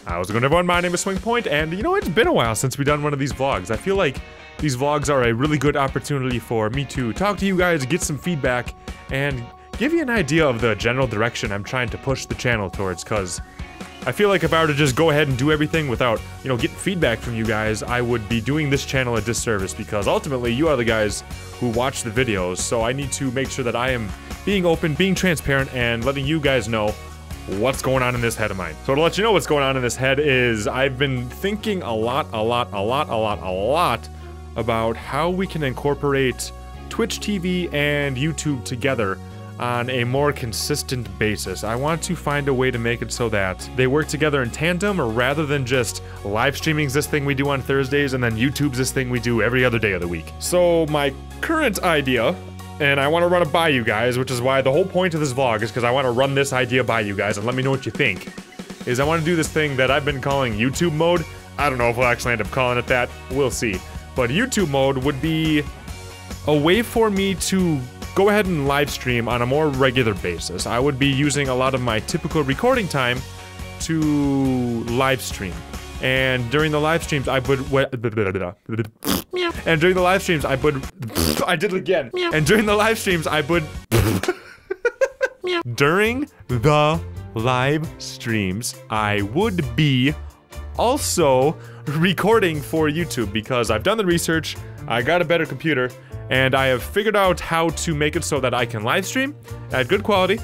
How's it going, everyone? My name is SwingPoynt, and you know, it's been a while since we've done one of these vlogs. I feel like these vlogs are a really good opportunity for me to talk to you guys, get some feedback, and give you an idea of the general direction I'm trying to push the channel towards, because I feel like if I were to just go ahead and do everything without, you know, getting feedback from you guys, I would be doing this channel a disservice, because ultimately you are the guys who watch the videos, so I need to make sure that I am being open, being transparent, and letting you guys know what's going on in this head of mine. So to let you know what's going on in this head is I've been thinking a lot about how we can incorporate Twitch TV and YouTube together on a more consistent basis. I want to find a way to make it so that they work together in tandem, or rather than just live streaming's this thing we do on Thursdays and then YouTube's this thing we do every other day of the week. So my current idea, and I want to run it by you guys, which is why the whole point of this vlog is because I want to run this idea by you guys and let me know what you think, is I want to do this thing that I've been calling YouTube mode. I don't know if we'll actually end up calling it that, we'll see. But YouTube mode would be a way for me to go ahead and live stream on a more regular basis. I would be using a lot of my typical recording time to live stream. And during the live streams, I would... And during the live streams, I would... I did it again. And during the live streams, I would... During the live streams, I would be also recording for YouTube, because I've done the research, I got a better computer, and I have figured out how to make it so that I can live stream at good quality,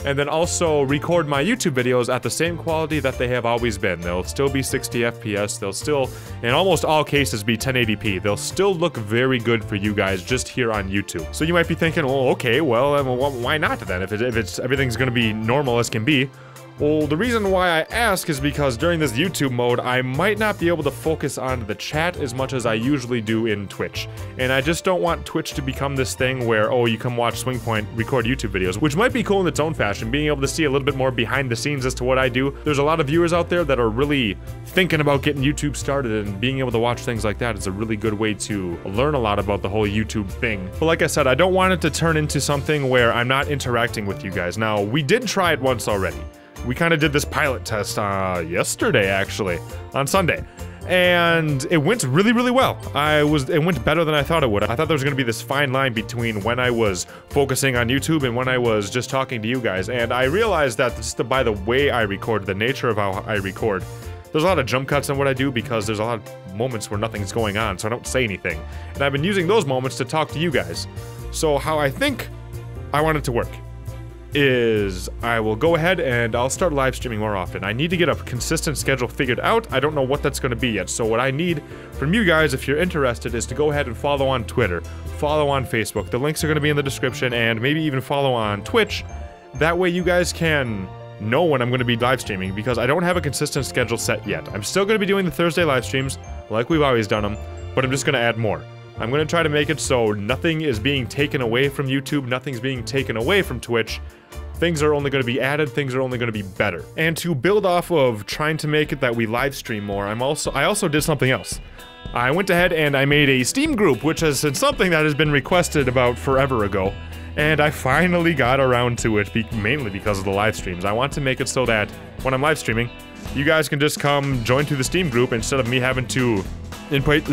and then also record my YouTube videos at the same quality that they have always been. They'll still be 60 FPS, they'll still, in almost all cases, be 1080p. They'll still look very good for you guys just here on YouTube. So you might be thinking, well, okay, well, why not then, if it's everything's gonna be normal as can be? Well, the reason why I ask is because during this YouTube mode, I might not be able to focus on the chat as much as I usually do in Twitch. And I just don't want Twitch to become this thing where, oh, you come watch SwingPoynt record YouTube videos, which might be cool in its own fashion, being able to see a little bit more behind the scenes as to what I do. There's a lot of viewers out there that are really thinking about getting YouTube started, and being able to watch things like that is a really good way to learn a lot about the whole YouTube thing. But like I said, I don't want it to turn into something where I'm not interacting with you guys. Now, we did try it once already. We kind of did this pilot test yesterday, actually, on Sunday, and it went really well. It went better than I thought it would. I thought there was going to be this fine line between when I was focusing on YouTube and when I was just talking to you guys, and I realized that just by the way I record, the nature of how I record, there's a lot of jump cuts in what I do, because there's a lot of moments where nothing's going on, so I don't say anything, and I've been using those moments to talk to you guys. So how I think I want it to work is I will go ahead and I'll start live streaming more often. I need to get a consistent schedule figured out. I don't know what that's going to be yet. So what I need from you guys, if you're interested, is to go ahead and follow on Twitter, follow on Facebook. The links are going to be in the description, and maybe even follow on Twitch. That way you guys can know when I'm going to be live streaming, because I don't have a consistent schedule set yet. I'm still going to be doing the Thursday live streams like we've always done them, but I'm just going to add more. I'm going to try to make it so nothing is being taken away from YouTube, nothing's being taken away from Twitch. Things are only going to be added, things are only going to be better. And to build off of trying to make it that we live stream more, I also did something else. I went ahead and I made a Steam group, which is something that has been requested about forever ago. And I finally got around to it, mainly because of the live streams. I want to make it so that when I'm live streaming, you guys can just come join to the Steam group instead of me having to input.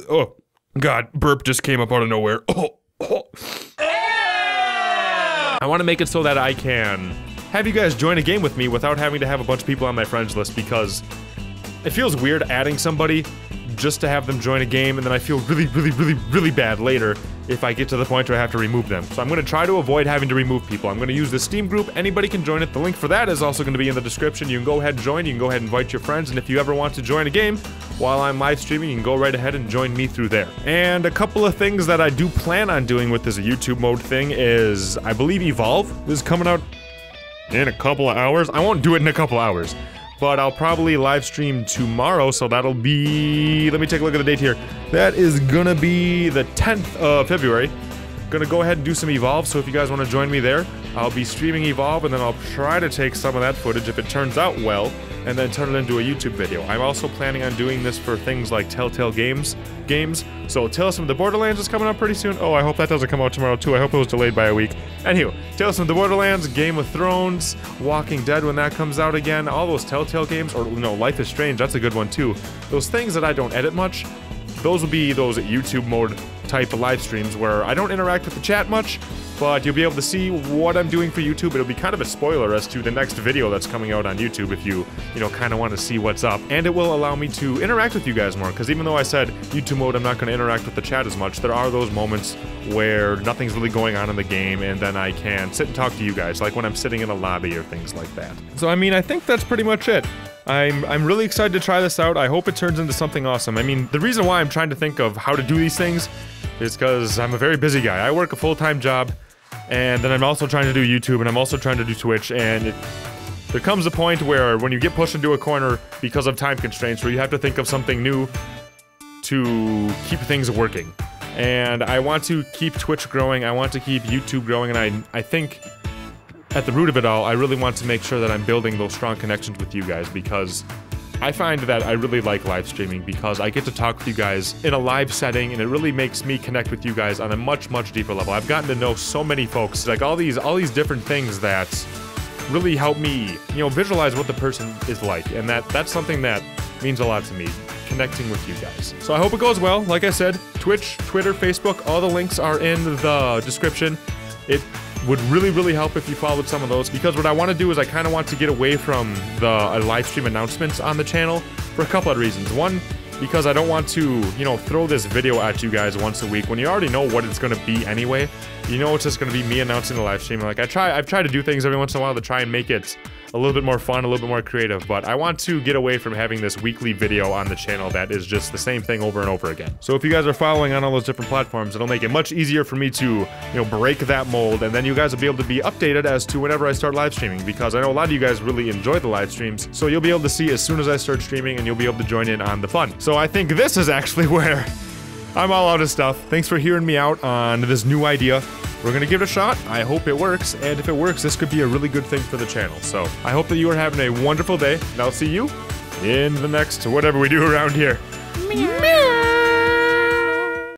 Oh, God, burp just came up out of nowhere. I want to make it so that I can have you guys join a game with me without having to have a bunch of people on my friends list, because it feels weird adding somebody just to have them join a game, and then I feel really bad later if I get to the point where I have to remove them. So I'm going to try to avoid having to remove people. I'm going to use the Steam group. Anybody can join it. The link for that is also going to be in the description. You can go ahead and join. You can go ahead and invite your friends, and if you ever want to join a game while I'm live streaming, you can go right ahead and join me through there. And a couple of things that I do plan on doing with this YouTube mode thing is, I believe Evolve is coming out in a couple of hours. I won't do it in a couple hours, but I'll probably live stream tomorrow, so that'll be... Let me take a look at the date here. That is gonna be the 10th of February. Gonna go ahead and do some Evolve, so if you guys want to join me there, I'll be streaming Evolve, and then I'll try to take some of that footage if it turns out well, and then turn it into a YouTube video. I'm also planning on doing this for things like Telltale games. So Tales from the Borderlands is coming out pretty soon. Oh, I hope that doesn't come out tomorrow too. I hope it was delayed by a week. Anywho, Tales from the Borderlands, Game of Thrones, Walking Dead when that comes out again, all those Telltale games, or no, Life is Strange, that's a good one too. Those things that I don't edit much, those will be those YouTube mode type of live streams where I don't interact with the chat much, but you'll be able to see what I'm doing for YouTube. It'll be kind of a spoiler as to the next video that's coming out on YouTube if you kind of want to see what's up. And it will allow me to interact with you guys more, because even though I said YouTube mode, I'm not going to interact with the chat as much, there are those moments where nothing's really going on in the game, and then I can sit and talk to you guys, like when I'm sitting in a lobby or things like that. So I mean, I think that's pretty much it. I'm really excited to try this out. I hope it turns into something awesome. I mean, the reason why I'm trying to think of how to do these things is because I'm a very busy guy. I work a full-time job, and then I'm also trying to do YouTube, and I'm also trying to do Twitch, and there comes a point where when you get pushed into a corner because of time constraints where you have to think of something new to keep things working. And I want to keep Twitch growing, I want to keep YouTube growing, and I think at the root of it all, I really want to make sure that I'm building those strong connections with you guys, because I find that I really like live streaming because I get to talk with you guys in a live setting, and it really makes me connect with you guys on a much, much deeper level. I've gotten to know so many folks, like all these different things that really help me, visualize what the person is like, and that's something that means a lot to me, connecting with you guys. So I hope it goes well. Like I said, Twitch, Twitter, Facebook, all the links are in the description. It would really, really help if you followed some of those, because what I want to do is I kind of want to get away from the live stream announcements on the channel for a couple of reasons. One, because I don't want to, throw this video at you guys once a week when you already know what it's going to be anyway. It's just going to be me announcing the live stream. Like, I've tried to do things every once in a while to try and make it a little bit more fun, a little bit more creative, but I want to get away from having this weekly video on the channel that is just the same thing over and over again. So if you guys are following on all those different platforms, it'll make it much easier for me to, break that mold, and then you guys will be able to be updated as to whenever I start live streaming, because I know a lot of you guys really enjoy the live streams, so you'll be able to see as soon as I start streaming, and you'll be able to join in on the fun. So I think this is actually where I'm all out of stuff. Thanks for hearing me out on this new idea. We're gonna give it a shot. I hope it works, and if it works, this could be a really good thing for the channel. So I hope that you are having a wonderful day, and I'll see you in the next whatever we do around here. Meow.